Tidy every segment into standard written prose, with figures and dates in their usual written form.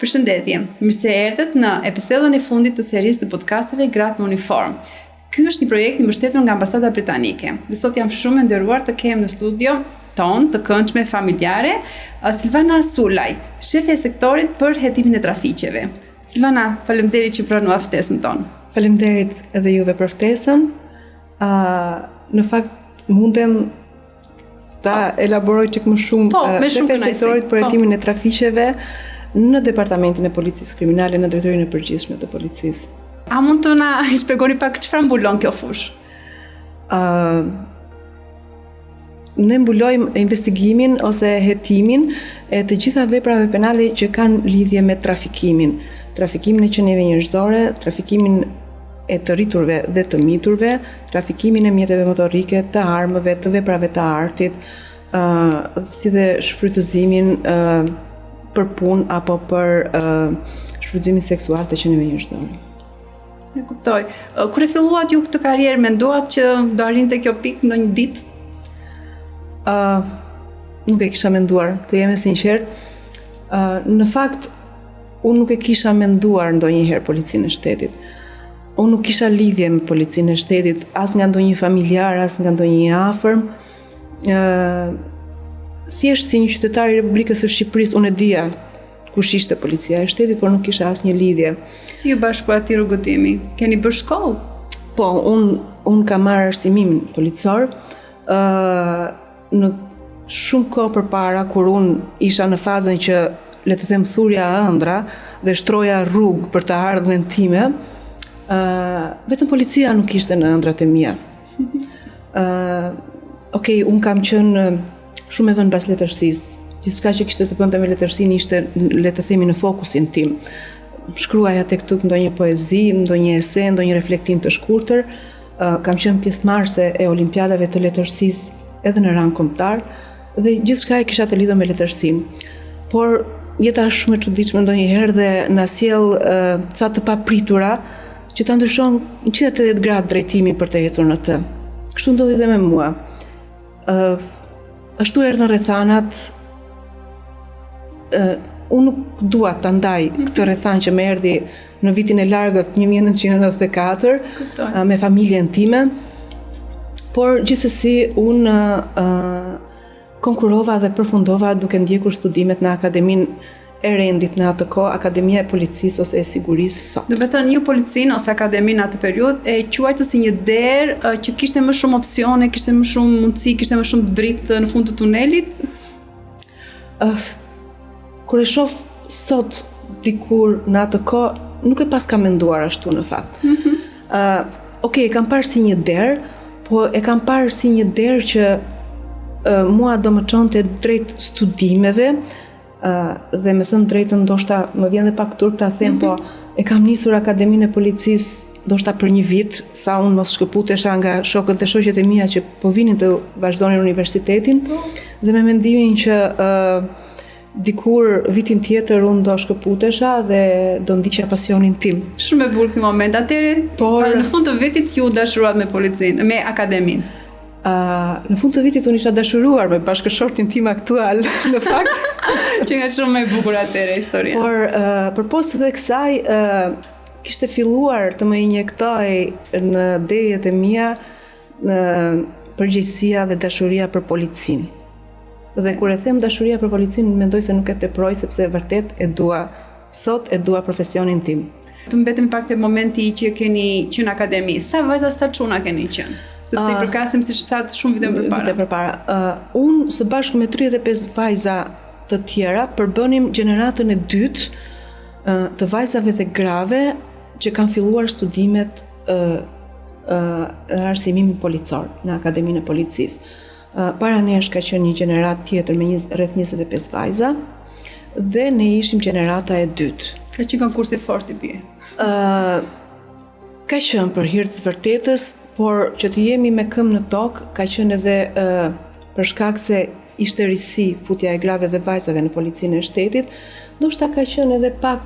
Përshëndetje, mirë se erdhët në episodin e fundit të serisë të podcasteve Gratë në Uniform. Ky është një projekt i mbështetur nga Ambasada Britanike. Dhe sot jam shumë e nderuar të kem në studio ton të këndshme familjare Silvana Sulaj, shefe e sektorit për hetimin e trafiqeve. Silvana, faleminderit që pranua ftesën tonë. Faleminderit edhe juve për ftesën. Në fakt mundem ta elaboroj çik më shumë shefe e sektorit për hetimin e trafiqeve në Departamentin e Policisë Kriminale, në Drejtorinë e Përgjithshme të Policisë. A mund të na shpjegoni pak çfarë mbulon kjo fushë? Ne mbulojmë investigimin ose hetimin e të gjitha veprave penale që kanë lidhje me trafikimin. Trafikimin e qenieve njerëzore, trafikimin e të rriturve dhe të miturve, trafikimin e mjeteve motorike, të armëve, të veprave të artit, si dhe shfrytëzimin për punë apo për shfrytëzimin seksual të qenieve njerëzore. E kuptoj. Kur e filluat ju këtë karrierë, menduat që do arrinte kjo pikë ndonjë ditë? Nuk e kisha menduar, të jem e sinqert. Në fakt, unë nuk e kisha menduar ndonjëherë policinë e shtetit. Unë nuk kisha lidhje me policinë e shtetit, as nga ndonjë familjar, as nga ndonjë afërm. Thjesht si një qytetar i Republikës së Shqipërisë, unë e dija kush ishte policia e shtetit, por nuk kisha asnjë lidhje. Si ju bashkuati rrugëtimi? Keni bërë shkollë? Po, unë kam marrë arsimin policor. Në shumë kohë përpara, kur unë isha në fazën që, le të them, thurja ëndra dhe shtroja rrugë për të ardhmen time, vetëm policia nuk ishte në ëndrat e mia. Okej, unë kam qenë shumë edhe në bas letërsisë. Gjithçka që kishte të bënte me letërsinë ishte, le të themi, në fokusin tim. Shkruaja tek tuk ndonjë poezi, ndonjë ese, ndonjë reflektim të shkurtër. Kam qenë pjesëmarrëse e olimpiadave të letërsisë edhe në rang kombëtar dhe gjithçka e kisha të lidhur me letërsinë. Por jeta është shumë e çuditshme ndonjëherë dhe na sjell ca të papritura që ta ndryshon 180 gradë drejtimin për të ecur në të. Kështu ndodhi dhe me mua. Ashtu erdhën rrethanat. Unë nuk dua ta ndaj këtë rrethan që më erdhi në vitin e largët 1994 me familjen time, por gjithsesi unë konkurova dhe përfundova duke ndjekur studimet në Akademinë e Rendit në atë kohë, Akademia e Policisë ose e Sigurisë sot. Do të thënë ju policinë ose akademinë në atë periudhë e quajtë si një derë që kishte më shumë opsione, kishte më shumë mundësi, kishte më shumë dritë në fund të tunelit? Kur e shoh sot dikur në atë kohë, nuk e pas kam menduar ashtu në fakt. Okej, e kam parë si një derë, po e kam parë si një derë që mua do më çonte drejt studimeve, dhe me thënë drejtën ndoshta më vjen dhe pak turp ta them, po e kam nisur Akademinë e Policisë ndoshta për një vit, sa unë mos shkëputesha nga shokët dhe shoqet e mia që po vinin të vazhdonin universitetin, dhe me mendimin që dikur vitin tjetër unë do shkëputesha dhe do ndiqja pasionin tim. Shumë e bukur ky moment. Atëherë, në fund të vitit ju dashuruat me policinë, me akademinë. Në fund të vitit unë isha dashuruar me bashkëshortin tim aktual, në fakt, që nga shumë e bukur atëherë historia. Por përposë dhe kësaj kishte filluar të më injektoj në dejet e mia përgjegjësia dhe dashuria për policinë. Dhe kur e them dashuria për policinë, mendoj se nuk e teproj, sepse vërtet e dua, sot e dua profesionin tim. Të mbetemi pak te momenti që keni qenë në akademi. Sa vajza, sa çuna keni qenë? Sepse i përkasim, siç thatë, shumë vite përpara. Unë së bashku me 35 vajza të tjera përbënim gjeneratën e dytë të vajzave dhe grave që kanë filluar studimet arsimimin policor në Akademinë e Policisë. Para nesh ka qenë një gjenerat tjetër me rreth 25 vajza dhe ne ishim gjenerata e dytë. Ka qenë konkursi fort i bie. Ka qenë për hir të së vërtetës, por që të jemi me këmbë në tokë, ka qenë edhe për shkak se ishte risi futja e grave dhe vajzave në policinë e shtetit, ndoshta ka qenë edhe pak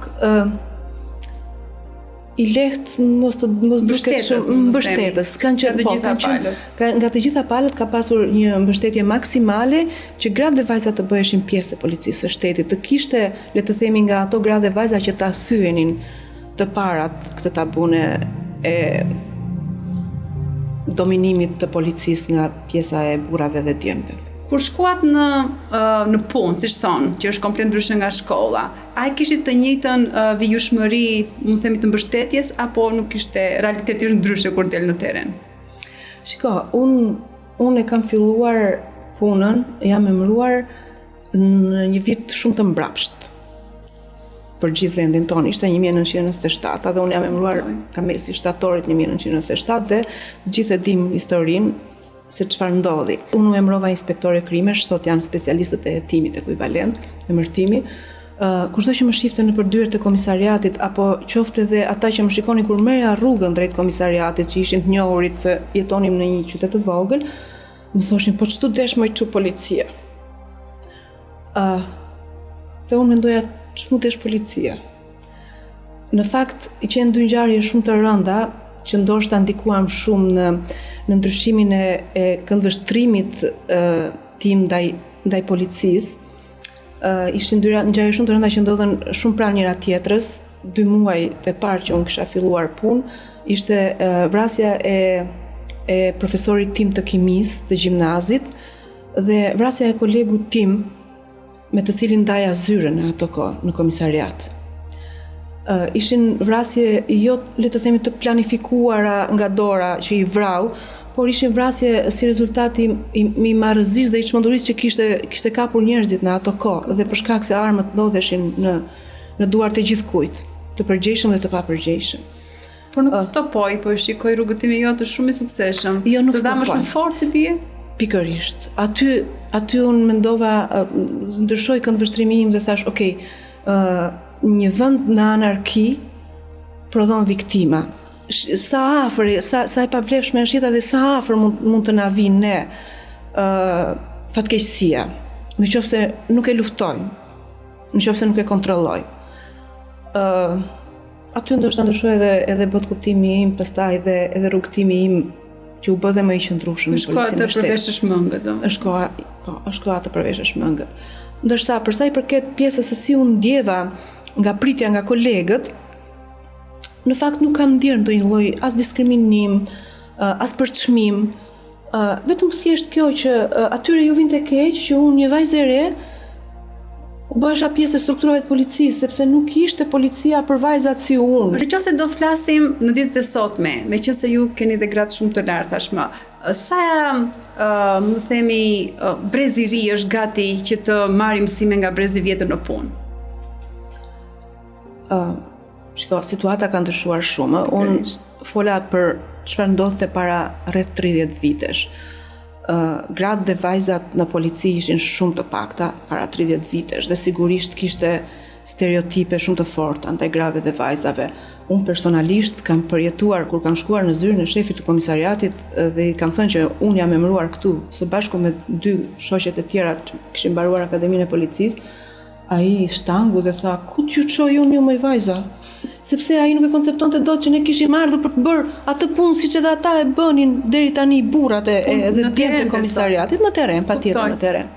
i lehtë mos duket shumë mbështetës. Nga të gjitha palët ka pasur një mbështetje maksimale që gratë dhe vajzat të bëheshin pjesë e policisë së shtetit, të kishte, le të themi, nga ato gratë dhe vajza që ta thyenin të parat këtë tabune e dominimit të policisë nga pjesa e burrave dhe djemve. Kur shkuat në punë, siç thonë, që është komplet ndryshe nga shkolla, a e kishit të njëjtën vijushmëri, mund të themi, të mbështetjes, apo nuk ishte realiteti ndryshe kur del në terren? Shiko, unë e kam filluar punën, jam emëruar në një vit shumë të mbrapsht për gjithë vendin tonë. Ishte 1997 dhe unë jam emëruar ka mesi shtatorit 1997 dhe gjithë e dim historinë se çfarë ndodhi. Unë u emërova inspektore krimesh, sot jam specialistët e hetimit ekuivalent, emërtimi. Kushdo që më shifte në përdyert të komisariatit, apo qofte dhe ata që më shikonin kur merja rrugën drejt komisariatit, që ishin të njohurit se jetonim në një qytet të vogël, më thoshin, po ç'tu desh më çu policia? Dhe unë mendoja, ç'mu desh policia? Në fakt, i qenë dy ngjarje shumë të rënda, që ndoshta ndikuam shumë në ndryshimin e këndvështrimit tim ndaj policisë. Ishin dy ngjarje shumë të rënda që ndodhen shumë pranë njëra tjetrës. 2 muaj të parë që unë kisha filluar punë, ishte vrasja e profesorit tim të kimisë të gjimnazit dhe vrasja e kolegut tim me të cilin ndaja zyrën në ato kohë në komisariat. Ishin vrasje jo, le të themi, të planifikuara nga dora që i vrau, por ishin vrasje si rezultati i marrëzisë dhe i çmendurisë që kishte kapur njerëzit në ato kohë, dhe për shkak se armët ndodheshin në duart e gjithkujt, të përgjegjshëm dhe të papërgjegjshëm. Por nuk stopoi, po e shikoj rrugëtimin jote shumë i suksesshëm. Jo, nuk stopoi. Të dha më shumë forcë si bie? Pikërisht. Aty unë mendova, ndryshoi këndvështrimi im dhe thash, okay, një vend në anarki prodhon viktima. Sa afër, sa e pavlefshme është jeta dhe sa afër mund të na vinë ne fatkeqësia, nëse nuk e luftojmë, nëse nuk e kontrollojmë. Aty ndoshta ndryshoi edhe bot kuptimi im, pastaj edhe rrugtimi im që u bë dhe më i qëndrueshëm në policinë e shtetit. Është koha të përveshësh mëngët, do. Është koha të përveshësh mëngët. Ndërsa për sa i përket pjesës se si unë ndjeva nga pritja nga kolegët, në fakt nuk kam ndjerë ndonjë lloj as diskriminim, as përçmim, vetëm thjesht kjo që atyre ju vinte keq që unë, një vajzë e re, u bësha pjesë e strukturave të policisë, sepse nuk ishte policia për vajzat si unë. Nëse do flasim në ditët e sotme, meqense ju keni dhe gradë shumë të lartë tashmë, sa më themi brezi i ri është gati që të marrë mësime nga brezi i vjetër në punë? Shiko, situata ka ndryshuar shumë. Unë fola për çfarë ndodhte para rreth 30 vitesh. Gratë dhe vajzat në polici ishin shumë të pakta para 30 vitesh dhe sigurisht kishte stereotipe shumë të forta ndaj grave dhe vajzave. Unë personalisht kam përjetuar kur kam shkuar në zyrën e shefit të komisariatit dhe i kam thënë që unë jam emëruar këtu së bashku me 2 shoqet e tjera që kishin mbaruar Akademinë e Policisë. Ai shtangu dhe tha, ku t'ju çoj unë ju me vajza? Sepse ai nuk e konceptonte dot që ne kishim ardhur për të bërë atë punë siç edhe ata e bënin deri tani burrat e djemtë e komisariatit në terren, patjetër në terren.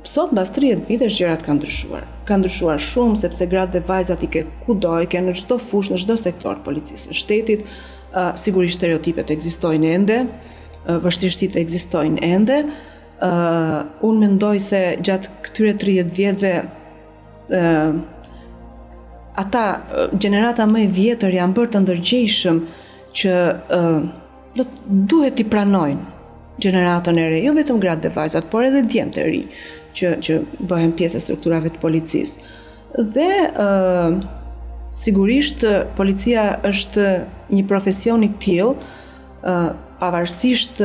Sot mbas 30 vitesh gjërat kanë ndryshuar. Kanë ndryshuar shumë sepse gratë dhe vajzat i ke kudo, i ke në çdo fushë, në çdo sektor policisë së shtetit. Sigurisht stereotipet ekzistojnë ende, vështirësitë ekzistojnë ende. Unë mendoj se gjatë këtyre 30 vjetëve ata gjenerata më e vjetër janë bërë të ndërgjegjshëm që duhet t'i pranojnë gjeneratën e re, jo vetëm gratë dhe vajzat, por edhe djemtë e ri që bëhen pjesë e strukturave të policisë. Dhe sigurisht policia është një profesion i tillë, pavarësisht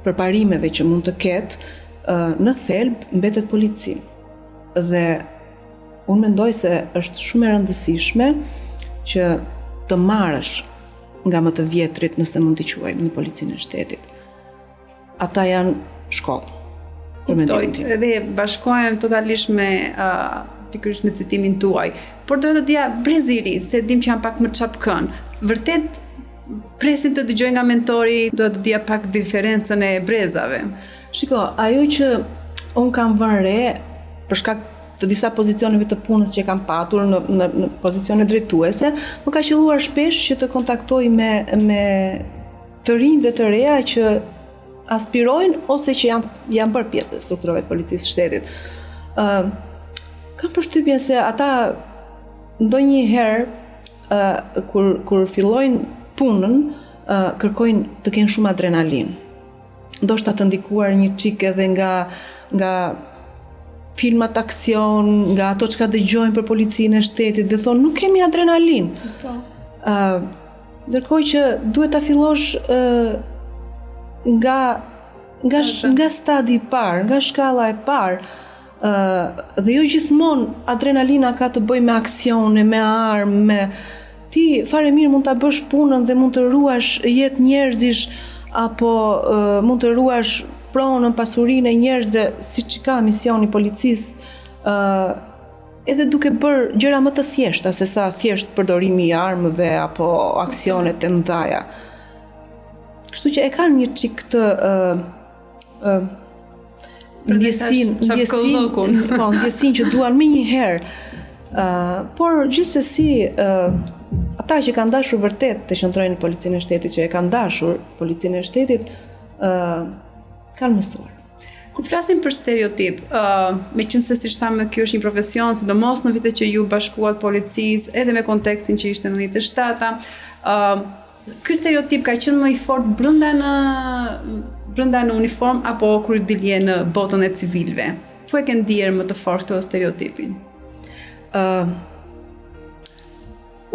përparimeve që mund të ketë, në thelb mbetet polici. Dhe unë mendoj se është shumë e rëndësishme që të marrësh nga më të vjetrit, nëse mund t'i quajmë, në policinë e shtetit. Ata janë shkollë. Kuptoj, edhe bashkohen totalisht me pikërisht me citimin tuaj. Por do të dija brezi i ri, se dim që janë pak më çapkën. Vërtet presin të dëgjoj nga mentori, do të dija pak diferencën e brezave. Shiko, ajo që unë kam vënë re për shkak të disa pozicioneve të punës që kam patur në pozicione drejtuese, më ka qelluar shpesh që të kontaktoj me të rinj dhe të reja që aspirojnë ose që janë bërë pjesë e strukturave të policisë shtetit. Kam përshtypjen se ata ndonjëherë kur fillojnë punën, kërkojnë të kenë shumë adrenalinë. Ndoshta të ndikuar një çik edhe nga filmat aksion, nga ato çka dëgjojnë për policinë e shtetit dhe thonë nuk kemi adrenalinë. Ndërkohë që duhet ta fillosh nga stadi i parë, nga shkalla e parë, dhe jo gjithmonë adrenalina ka të bëjë me aksione, me armë, ti fare mirë mund ta bësh punën dhe mund të ruash jetë njerëzish apo mund të ruash pronën, pasurinë e njerëzve, siç ka misioni i policisë, edhe duke bërë gjëra më të thjeshta se sa thjesht përdorimi i armëve apo aksionet e mëdha. Kështu që e kanë një çik të ndjesin që duan më një herë. Por gjithsesi ata që kanë dashur vërtet të qëndrojnë në policinë e shtetit, që e kanë dashur policinë e shtetit, kanë mësuar. Kur flasim për stereotip, meqense siç thamë, kjo është një profesion, sidomos në vitet që ju bashkuat policisë, edhe me kontekstin që ishte në 97-ta, ky stereotip ka qenë më i fortë brenda në uniform apo kur dilje në botën e civilëve? Ku e ke ndier më të fortë këtë stereotipin?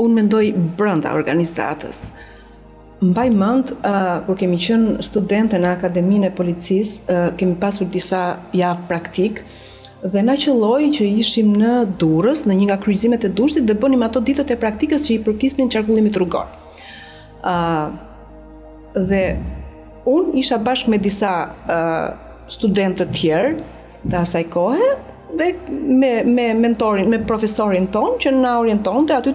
Unë mendoj brenda organizatës. Mbaj mend, kur kemi qenë studente në Akademinë e Policisë, kemi pasur disa javë praktik dhe na qelloi që ishim në Durrës, në një nga kryqëzimet e Durrësit dhe bënim ato ditët e praktikës që i përkisnin qarkullimit rrugor. Dhe unë isha bashkë me disa studentë të tjerë të asaj kohe dhe me mentorin, me profesorin ton që na orientonte aty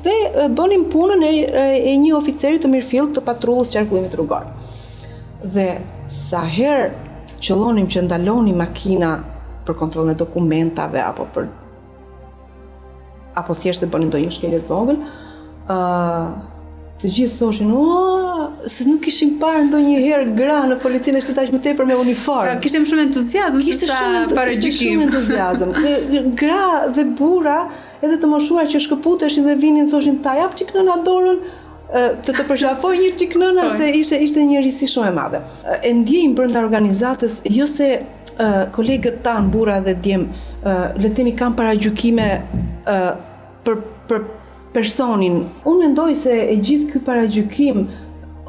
dhe bënim punën e një oficeri të mirëfillt të patrullës qarkullimit rrugor. Dhe sa herë qellonim që ndalonim makina për kontrollin e dokumentave apo thjesht të bënim ndonjë shkelje të vogël, të gjithë thoshin, se nuk kishim parë ndonjëherë gra në policinë e shtetit aq më tepër me uniformë. Pra kishte shumë entuziazëm se sa paragjykim. Kishte shumë entuziazëm. Gra dhe burra, edhe të moshuar që shkëputeshin dhe vinin thoshin ta jap çik nëna dorën, të përshafoj një çik nëna se ishte një risi shumë e madhe. E ndjejmë brenda organizatës, jo se kolegët tanë, burra dhe djem, le të themi kanë paragjykime për personin. Unë mendoj se e gjithë ky paragjykim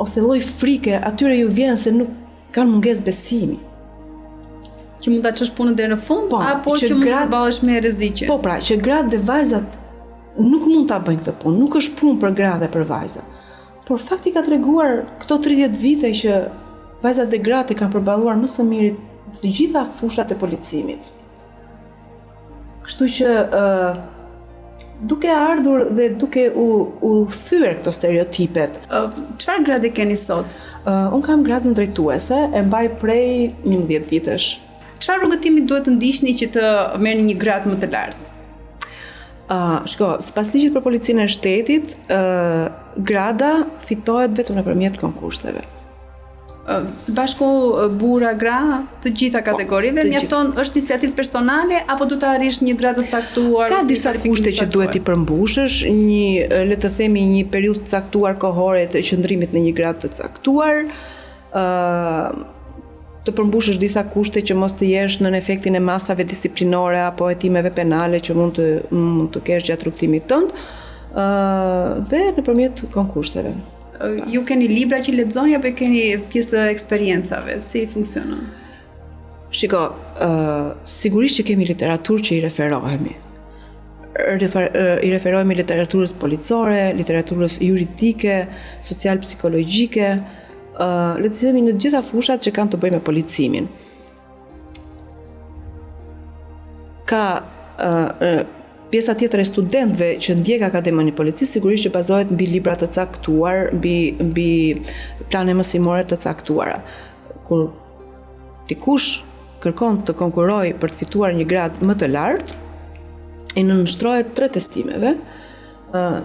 ose lloj frike atyre ju vjen se nuk kanë mungesë besimi. Që mund ta çosh punën deri në fund apo që mund të ballesh me rreziqe. Po pra, që gratë dhe vajzat nuk mund ta bëjnë këtë punë, nuk është punë për gra dhe për vajza. Por fakti ka treguar këto 30 vite që vajzat dhe gratë kanë përballuar më së miri të gjitha fushat e policimit. Kështu që duke ardhur dhe duke u thyer këto stereotipet. Çfarë grade keni sot? Unë kam gradën drejtuese, e mbaj prej 11 vitesh. Çfarë rrugëtimi duhet të ndiqni që të merrni një gradë më të lartë? Shko, sipas ligjit për policinë e shtetit, grada fitohet vetëm nëpërmjet konkurseve. Së bashku burra, gra, të gjitha kategorive, mjafton është iniciativë personale apo du të arrish një gradë të caktuar? Ka disa kushte që duhet i përmbushësh, le të themi një periudhë të caktuar kohore të qëndrimit në një gradë të caktuar, të përmbushësh disa kushte që mos të jesh në efektin e masave disiplinore apo hetimeve penale që mund të kesh gjatë rrugtimit tënd, dhe nëpërmjet konkurseve. Ju keni libra që lexoni apo keni pjesë të eksperiencave? Si funksionon? Shiko, sigurisht që kemi literaturë që i referohemi. I referohemi literaturës policore, literaturës juridike, social-psikologjike, le të themi në të gjitha fushat që kanë të bëjnë me policimin. Ka pjesa tjetër e studentëve që ndjek Akademinë e Policisë sigurisht që bazohet mbi libra të caktuar, mbi plane mësimore të caktuara. Kur dikush kërkon të konkurrojë për të fituar një grad më të lartë, i nënshtrohet 3 testimeve.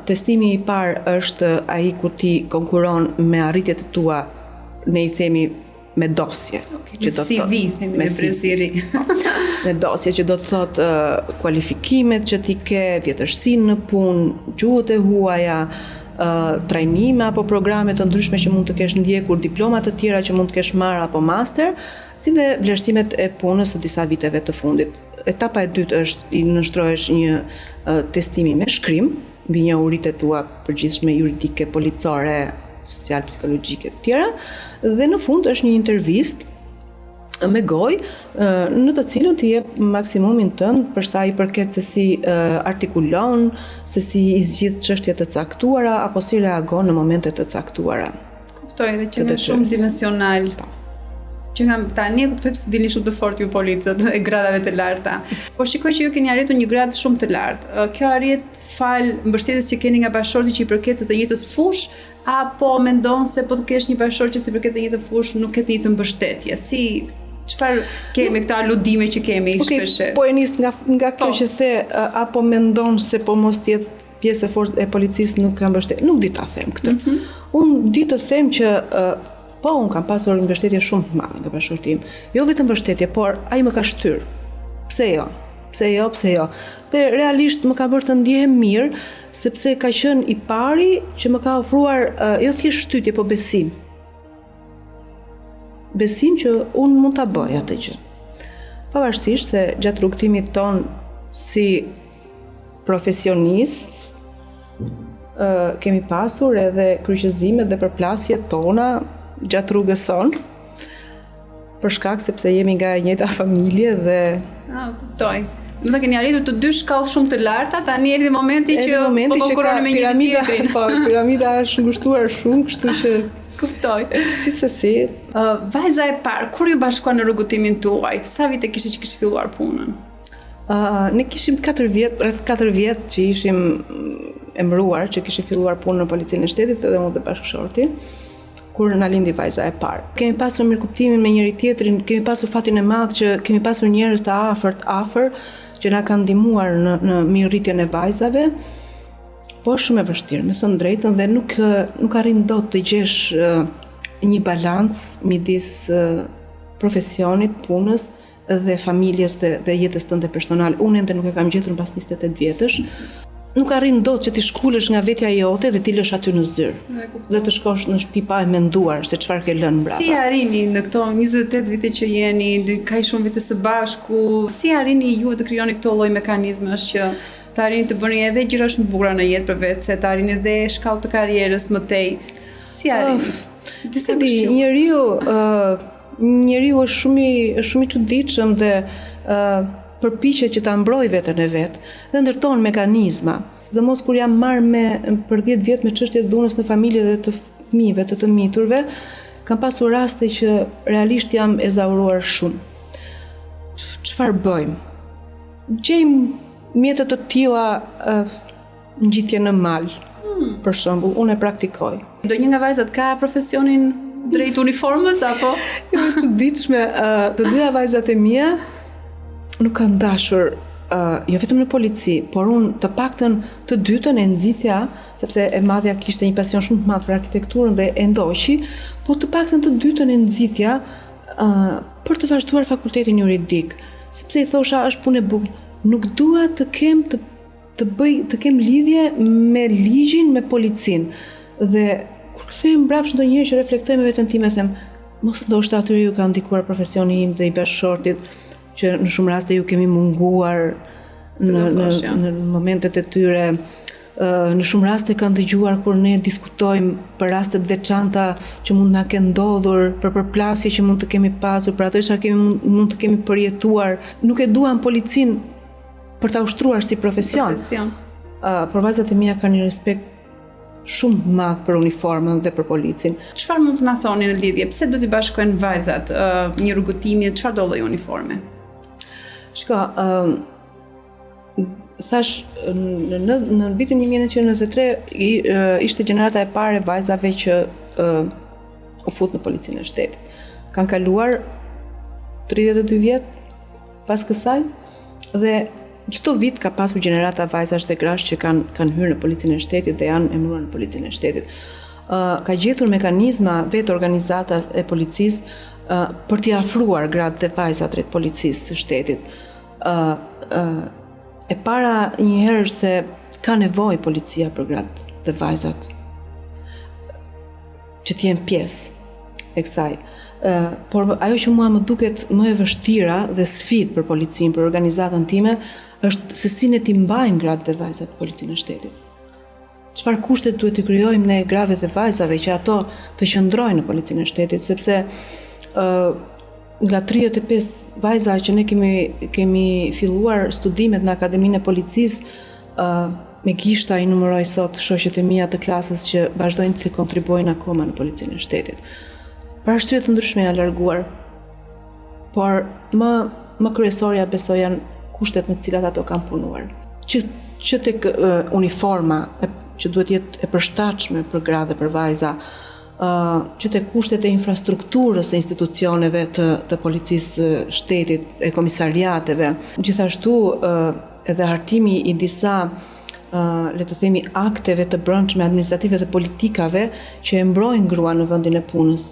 Testimi i parë është ai ku ti konkuron me arritjet e tua, ne i themi me dosje. Që do të CV, themi me breziri. Me dosje që do të thotë kualifikimet që ti ke, vjetërsinë në punë, gjuhët e huaja, trajnime apo programe të ndryshme që mund të kesh ndjekur, diploma të tjera që mund të kesh marrë apo master, si dhe vlerësimet e punës së disa viteve të fundit. Etapa e dytë është i nënshtrohesh një testimi me shkrim mbi njohuritë tua përgjithshme juridike, policore, social, psikologjike të tjera, dhe në fund është një intervistë me gojë, në të cilën të jep maksimumin tënd për sa i përket se si artikulon, se si i zgjidh çështje të caktuara apo si reagon në momente të caktuara. Kuptoj, dhe që nga shumë dimensional. Që nga tani e kuptoj pse dilni shumë të fortë ju policët e gradave të larta. Po shikoj që ju keni arritur një grad shumë të lartë. Kjo arrit fal mbështetjes që keni nga bashkëshorti që i përket të njëjtës fush, apo mendon se po të kesh një bashkëshort që si përket të njëjtës fush nuk ketë një të mbështetje? Çfarë kemi këto aludime që kemi shpesh? Po e nis nga kjo që the, apo mendon se po mos të jetë pjesë e fortë e policisë nuk ka mbështetje? Nuk di ta them këtë. Unë di të them që po, unë kam pasur mbështetje shumë të madhe nga bashkëshorti im. Jo vetëm mbështetje, por ai më ka shtyr. Pse jo? Dhe realisht më ka bërë të ndjehem mirë, sepse ka qenë i pari që më ka ofruar jo thjesht shtytje, po besim. Besim që unë mund ta bëj atë gjë. Pavarësisht se gjatë rrugtimit ton si profesionist kemi pasur edhe kryqëzimet dhe përplasjet tona gjatë rrugës sonë, për shkak sepse jemi nga e njëjta familje dhe kuptoj. Do të keni arritur të 2 shkallë shumë të larta, tani erdhi momenti që po konkurroni me një tjetrin. Po, piramida është ngushtuar shumë, kështu që kuptoj. Gjithsesi, vajza e parë, kur ju bashkuan në rrugëtimin tuaj, sa vite kishte që kishte filluar punën? Ne kishim 4 vjet, rreth 4 vjet që ishim emëruar, që kishim filluar punën në Policinë e Shtetit edhe unë dhe bashkëshorti, kur na lindi vajza e parë. Kemi pasur mirëkuptimin me njëri tjetrin, kemi pasur fatin e madh që kemi pasur njerëz të afër që na kanë ndihmuar në mirëritjen e vajzave. Po shumë e vështirë, me thënë drejtën, dhe nuk arrin dot të gjesh një balancë midis profesionit, punës dhe familjes dhe jetës tënde personale. Unë ende nuk e kam gjetur pas 28 vjetësh. Nuk arrin dot që ti shkulesh nga vetja jote dhe ti lësh aty në zyrë. Dhe të shkosh në shtëpi pa e menduar se çfarë ke lënë mbrapa. Si arrini në këto 28 vite që jeni, kaq shumë vite së bashku, si arrini ju të krijoni këto lloj mekanizmesh që të arrini të bëni edhe gjëra shumë të bukura në jetë për vetë, se të arrini edhe shkallë të karrierës më tej. Si arrini? Disa njeriu është shumë i çuditshëm dhe përpiqet që ta mbrojë veten e vet dhe ndërton mekanizma. Sidomos kur jam marrë për 10 vjet me çështje të dhunës në familje dhe të fëmijëve, të miturve, kam pasur raste që realisht jam ezauruar shumë. Çfarë bëjmë? Gjejmë mjete të tilla ngjitje në mal. Për shembull, unë e praktikoj. Ndonjë nga vajzat ka profesionin drejt uniformës apo? Jo, të çuditshme, të dyja vajzat e mia nuk kanë dashur jo vetëm në polici, por unë të paktën të dytën e nxitja, sepse e madhja kishte një pasion shumë të madh për arkitekturën dhe e ndoqi, po të paktën të dytën e nxitja për të vazhduar fakultetin juridik, sepse i thosha është punë e bukur, nuk dua të kem lidhje me ligjin, me policin. Dhe kur kthehem mbrapsht ndonjëherë që reflektoj me veten time, them, mos ndoshta aty ju ka ndikuar profesioni im dhe i bashkëshortit, që në shumë raste ju kemi munguar në momentet e tyre. Në shumë raste kanë dëgjuar kur ne diskutojmë për raste të veçanta që mund na kenë ndodhur, për përplasje që mund të kemi pasur, për ato që mund të kemi përjetuar. Nuk e duan policin për ta ushtruar si profesion. Por vajzat e mia kanë një respekt shumë të madh për uniformën dhe për policin. Çfarë mund të na thoni në lidhje? Pse do t'i bashkojnë vajzat një rrugëtimi, çfarë do lloj uniforme? Shiko, thash në vitin 1993 ishte gjenerata e parë e vajzave që u fut në policinë e shtetit. Kanë kaluar 32 vjet pas kësaj dhe çdo vit ka pasur gjenerata vajzash dhe grash që kanë hyrë në policinë e shtetit dhe janë emëruar në policinë e shtetit. Ka gjetur mekanizma vetë organizata e policisë për t'i afruar gratë dhe vajzat drejt policisë së shtetit. E para njëherë se ka nevojë policia për gratë dhe vajzat që t'jenë pjesë e kësaj. Por ajo që mua më duket më e vështira dhe sfidë për policinë, për organizatën time, është se si ne t'i mbajmë gratë dhe vajzat në policinë e shtetit. Çfarë kushtet duhet të krijojmë ne grave dhe vajzave që ato të qëndrojnë në policinë e shtetit, sepse nga 35 vajza që ne kemi filluar studimet në Akademinë e Policisë, me gishta i numëroj sot shoqet e mia të klasës që vazhdojnë të kontribuojnë akoma në policinë e shtetit. Për arsye të ndryshme janë larguar, por më kryesorja besoj janë kushtet në të cilat ato kanë punuar. Që tek uniforma që duhet jetë e përshtatshme për gra dhe për vajza, që tek kushtet e infrastrukturës e institucioneve të policisë shtetit, e komisariateve, gjithashtu edhe hartimi i disa le të themi akteve të brendshme administrative dhe politikave që e mbrojnë gruan në vendin e punës.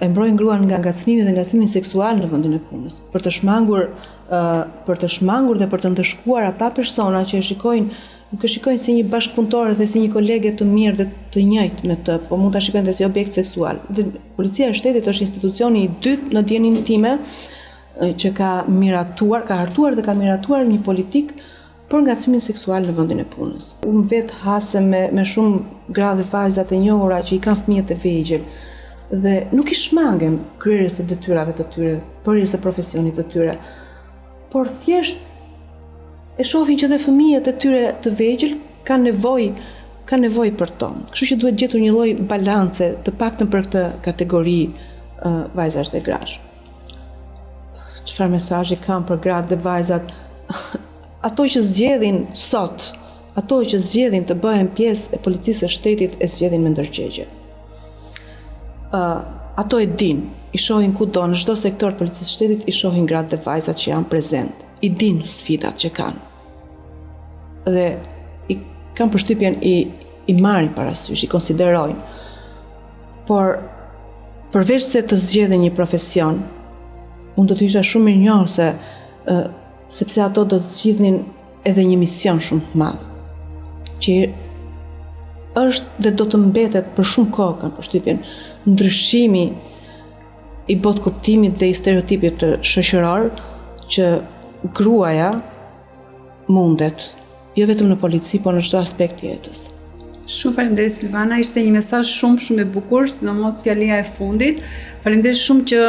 E mbrojnë gruan nga ngacmimi dhe ngacmimi seksual në vendin e punës, për të shmangur dhe për të ndëshkuar ata persona që nuk e shikojnë si një bashkëpunëtore dhe si një kolege të mirë dhe të njëjtë me të, po mund ta shikojnë dhe si objekt seksual. Dhe policia e shtetit është institucioni i dytë në dijenin time që ka hartuar dhe ka miratuar një politik për ngacmimin seksual në vendin e punës. Unë vetë hasem me shumë gra dhe vajza të njohura që i kanë fëmijët e vegjël dhe nuk i shmangem kryerjes së detyrave të tyre, përjes së profesionit të tyre, por thjesht e shohin që dhe fëmijët e tyre të vegjël kanë nevojë për to. Kështu që duhet gjetur një lloj balance, të paktën për këtë kategori vajzash dhe grash. Çfarë mesazhi kam për gratë dhe vajzat? Ato që zgjedhin sot, ato që zgjedhin të bëhen pjesë e policisë së shtetit e zgjedhin me ndërgjegje. Ato e din, i shohin kudo në çdo sektor të policisë së shtetit, i shohin gratë dhe vajzat që janë prezent, i din sfidat që kanë. Dhe i kanë përshtypjen i marrin parasysh, i konsiderojnë. Por përveç se të zgjedhin një profesion, unë do të isha shumë mirënjohëse sepse ato do të zgjidhnin edhe një mision shumë të madh, që është dhe do të mbetet për shumë kohë, kanë përshtypjen, ndryshimi i botë kuptimit dhe i stereotipit shoqëror që gruaja mundet, jo vetëm në polici, por në çdo aspekt të jetës. Shumë faleminderit Silvana, ishte një mesazh shumë i bukur, sidomos fjalia e fundit. Faleminderit shumë që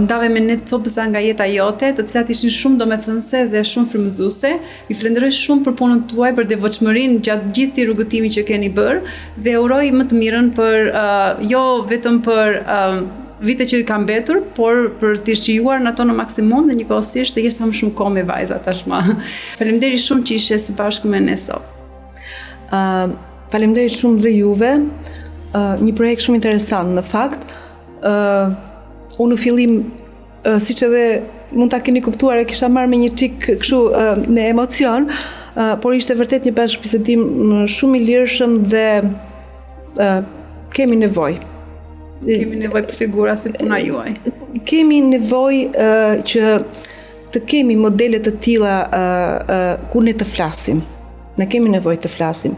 ndave me ne copëza nga jeta jote, të cilat ishin shumë domethënëse dhe shumë frymëzuese. Ju falenderoj shumë për punën tuaj, për devotshmërinë gjatë gjithë rrugëtimit që keni bërë dhe uroj më të mirën për jo vetëm për vite që i kam mbetur, por për të shqijuar në ato në maksimum dhe njëkohësisht të jesh sa më shumë kohë me vajzat tashmë. Faleminderit shumë që ishe së bashku me ne sot. Faleminderit shumë dhe juve. Një projekt shumë interesant në fakt. Unë në fillim, siç edhe mund ta keni kuptuar, e kisha marrë me një çik kështu me emocion, por ishte vërtet një bashkëbisedim shumë i lirshëm dhe kemi nevojë. Kemi nevojë për figura si puna juaj. Kemi nevojë që të kemi modele të tilla ku ne të flasim. Ne kemi nevojë të flasim.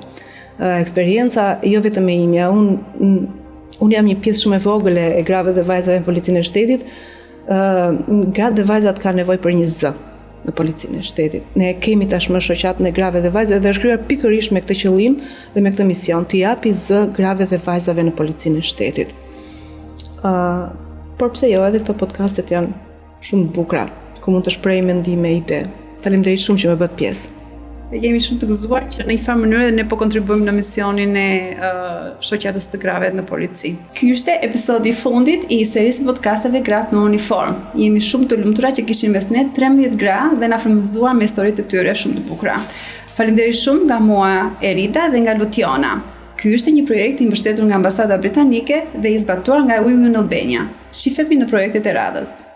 Eksperienca jo vetëm e imja, unë jam një pjesë shumë e vogël e grave dhe vajzave në policinë e shtetit. Gratë dhe vajzat kanë nevojë për një zë në policinë e shtetit. Ne kemi tashmë shoqatën e grave dhe vajzave dhe është krijuar pikërisht me këtë qëllim dhe me këtë mision, të japi zë grave dhe vajzave në policinë e shtetit. Por pse jo, edhe këto podcastet janë shumë bukura, ku mund të shpreh mendime, ide. Faleminderit shumë që më bët pjesë. Jemi shumë të gëzuar që në një farë mënyrë ne po kontribuojmë në misionin e shoqatës të grave në polici. Ky ishte episodi i fundit i serisë podcasteve Gratë në uniform. Jemi shumë të lumtura që kishin mes ne 13 gra dhe na frymëzuar me historitë e tyre shumë të bukura. Faleminderit shumë nga mua Erida dhe nga Lutiona. Ky është një projekt i mbështetur nga Ambasada Britanike dhe i zbatuar nga Women in Albania. Shifemi në projektet e radhës.